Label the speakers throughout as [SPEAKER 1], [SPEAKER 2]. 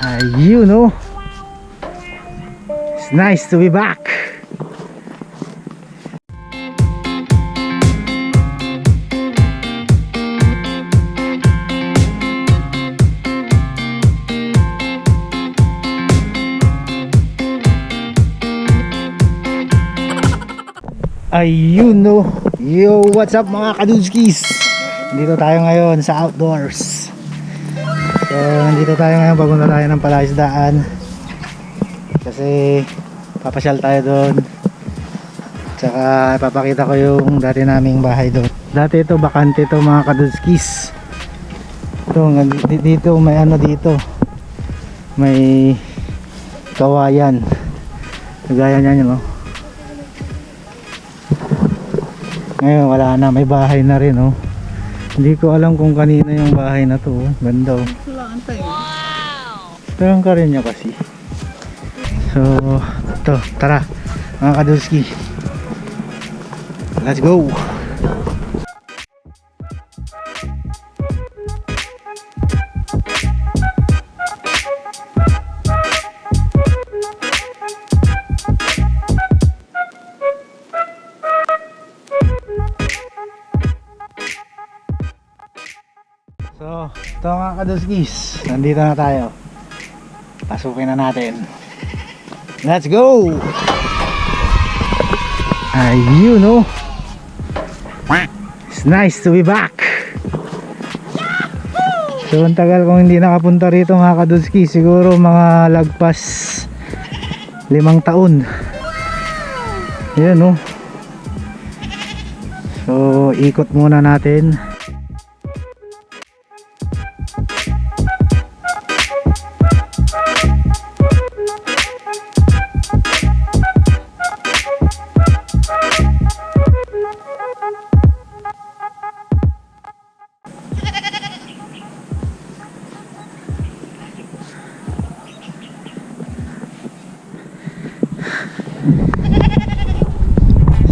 [SPEAKER 1] You know, it's nice to be back. Ayun no. Yo, what's up mga kadudskis? Dito tayo ngayon sa outdoors. So, nandito tayo ngayon, papunta tayo ng palaisdaan. Kasi papasyal tayo doon. Tsaka ipapakita ko yung dati naming bahay doon. Dati ito, bakante ito mga kadudskis. Ito, dito may ano dito. May kawayan. Gaya niyan, no? Ngayon wala na, may bahay na rin, oh. Hindi ko alam kung kanina yung bahay na to, oh. Ganda, oh. Wow! Pero ang karin niya kasi. So, ito, tara mga kadulski, let's go. So, ito mga kadulskis, nandito na tayo. Pasukin na natin. Let's go! Ayun, no? It's nice to be back. So, ang tagal kong hindi nakapunta rito mga kadulskis. Siguro mga lagpas 5 taon. Ayan, no? So, ikot muna natin.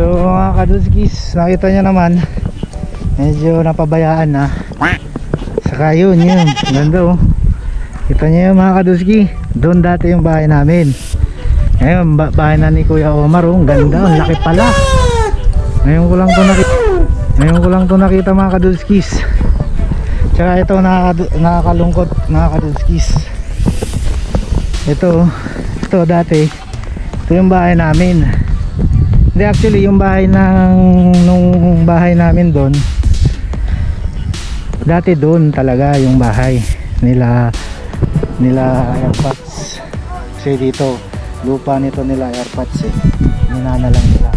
[SPEAKER 1] So mga kadulskis, nakita nyo naman medyo napabayaan na. Saka yun, ganda, oh. Kita nyo yung mga kadulski, doon dati yung bahay namin. Ngayon bahay na ni Kuya Omar, oh. Ganda, ang laki pala. Ngayon ko lang to nakita mga kadulskis. Tsaka ito nakakalungkot mga kadulskis. Ito dati, ito yung bahay namin. Hindi, actually yung bahay nung bahay namin doon, dati doon talaga yung bahay nila Airpods. Kasi dito lupa nito nila Airpods, ninana lang nila.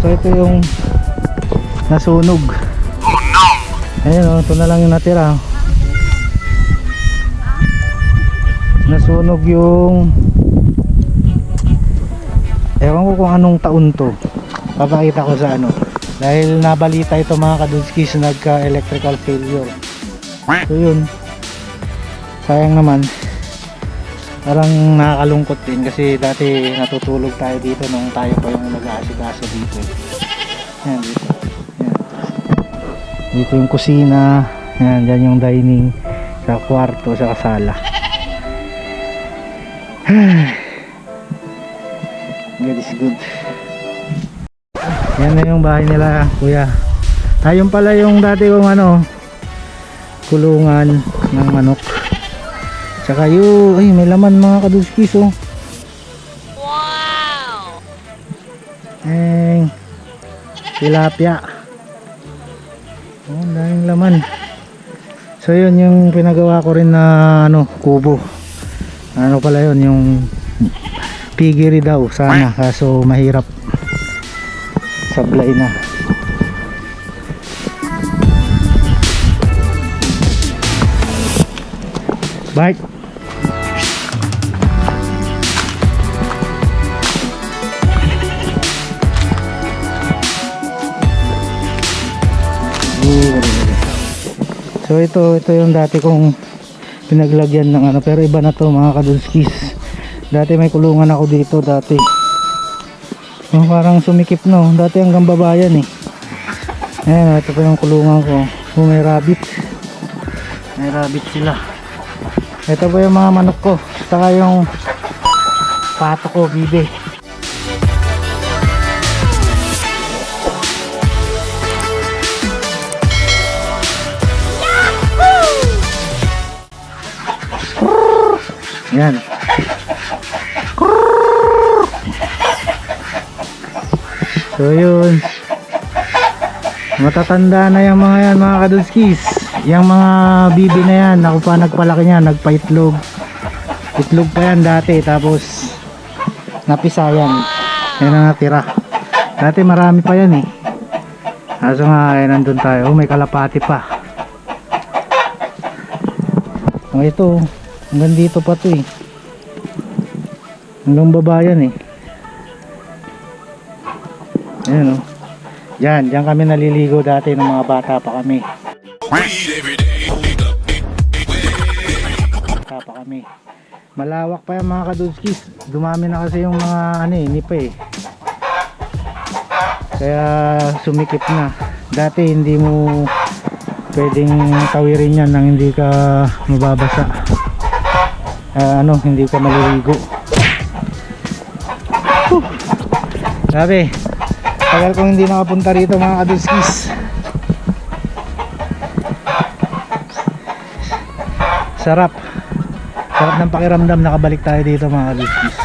[SPEAKER 1] So ito yung nasunog. Ayun, ito na lang yung natira. Nasunog yung, ewan ko kung anong taon to. Papakita ko sa ano. Dahil nabalita ito mga kadulskis, nagka electrical failure. So yun, sayang naman. Parang nakakalungkot din kasi dati natutulog tayo dito nung tayo pa yung nag-aasikaso dito. Yan, dito. Yan. Dito yung kusina. Yan, dyan yung dining. Sa kwarto, sa sala. God is good. Yan na yung bahay nila Kuya. Ayun pala yung dati kong kulungan ng manok. Tsaka yun, ay may laman mga kadulskis, oh. Wow! Tilapia. Oh, daming laman. So yun yung pinagawa ko rin na kubo. Ano pala yun, yung piggery daw sana, kaso mahirap, sablay na. Bye. So ito yung dati kong pinaglagyan ng pero iba na to mga kadulskis. Dati may kulungan ako dito dati. Oh, parang sumikip, no. Dati hanggang babayan, eh. Ayan, ito pa yung kulungan ko. Oh, may rabbit. May rabbit sila. Ito po yung mga manok ko, saka yung pato ko, bibe. Yan. So yun, matatanda na yung mga yan, mga kadudskis. Yung mga bibi na yan, ako pa nagpalaki niya, nagpaitlog. Itlog pa yan dati, tapos napisayan. Yan ang natira. Dati marami pa yan eh. Kaso nga, nandun tayo. Oh, may kalapati pa. Oh, ito, hanggang dito pa to eh. Hanggang baba yan eh. Ayan o. Diyan kami naliligo dati ng mga bata pa kami. Bata pa kami. Malawak pa yung mga kadudskis. Dumami na kasi yung mga nipa eh. Kaya sumikip na. Dati hindi mo pwedeng tawirin yan nang hindi ka mababasa. Hindi ka maliligo. Grabe. Tagal kong hindi nakapunta rito mga kadudskis. Sarap ng pakiramdam, nakabalik tayo dito mga kadudskis.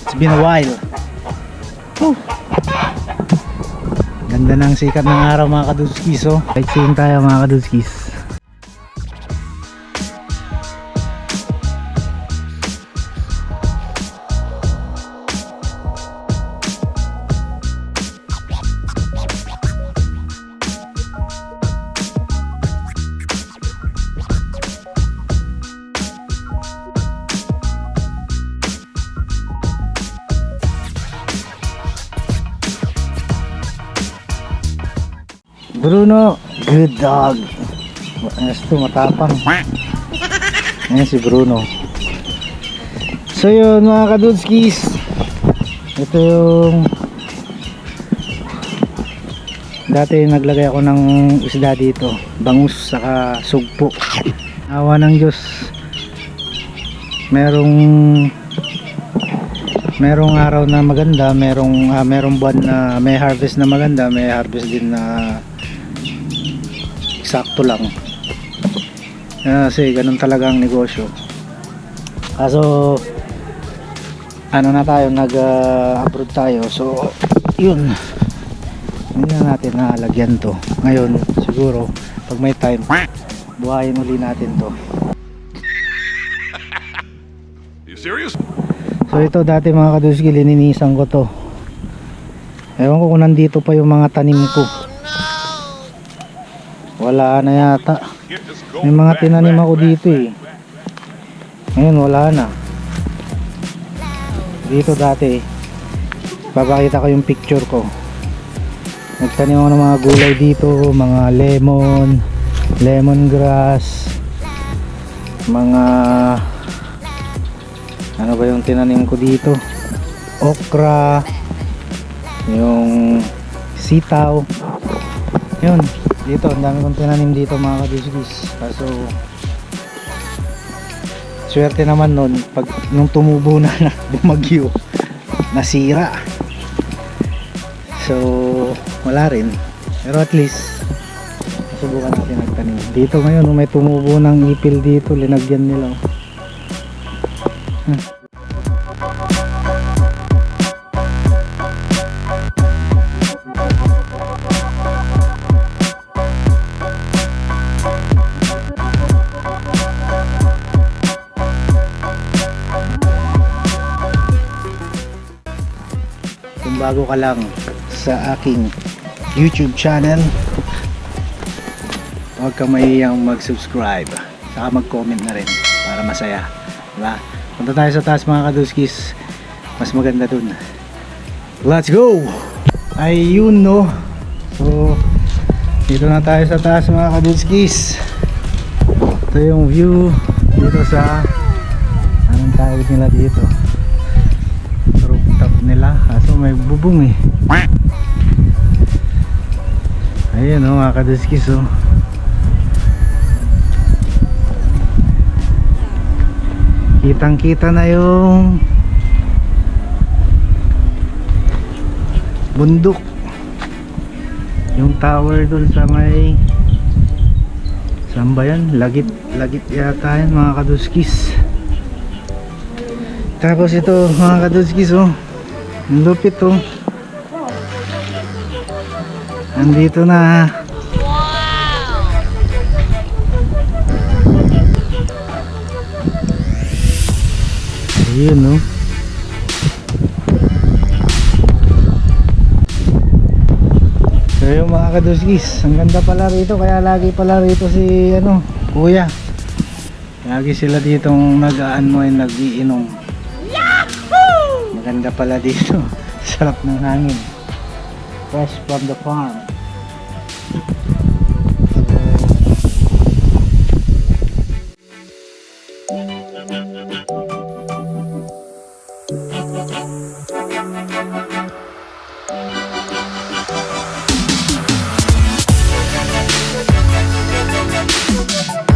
[SPEAKER 1] It's been a while. Ganda ng sikat ng araw mga kadudskis. Sightseeing tayo mga kadudskis. Bruno, good dog. Ayos to, matapang. Ayan si Bruno. So yun mga kadudskis, ito yung dati naglagay ako ng isda dito, bangus saka sugpo. Awa ng Diyos, merong araw na maganda, merong buwan na may harvest na maganda, may harvest din na sakto lang. Kasi ganun talaga ang negosyo. Kaso na tayo, nag-abroad tayo, so yun, hindi na natin nalagyan to ngayon. Siguro pag may time, buhayin uli natin to. You serious? So ito dati mga kadudski, lininisan ko to. Ewan ko kung nandito pa yung mga tanim ko. Wala na yata. May mga tinanim ako dito eh. Ngayon wala na. Dito dati, papakita ko yung picture ko. Nagtanim ako ng mga gulay dito, mga lemongrass, mga ano ba yung tinanim ko dito, okra, yung sitaw. Yun, dito ang dami kong tinanim dito mga kadudskis. Kaso swerte naman nun, pag nung tumubo na bumagyo, nasira. So wala rin, pero at least subukan natin magtanim dito. Ngayon may tumubo ng ipil dito, linagyan nila. Kung bago ka lang sa aking YouTube channel, huwag kang mahihiyang mag-subscribe, saka mag-comment na rin para masaya, diba? Punta tayo sa taas mga kadudskis, mas maganda dun. Let's go! Ayun no. So dito na tayo sa taas mga kadudskis. Ito yung view dito sa anong tawag nila dito, rooftop nila. Kaso may bubong eh. Ayun o mga kadudskis oh. Kitang kita na yung bundok, yung tower dun sa may, saan ba yan? Lagit yata yan mga kaduskis. Tapos ito mga kaduskis, oh, ang lupit, oh, andito na. Ayun, no. So yung mga kaduskis, ang ganda pala rito, kaya lagi pala rito si ano, kuya. Lagi sila ditong nag-aanoy, nag-iinom. Yahoo! Maganda pala dito. Sarap ng hangin. Fresh from the farm. So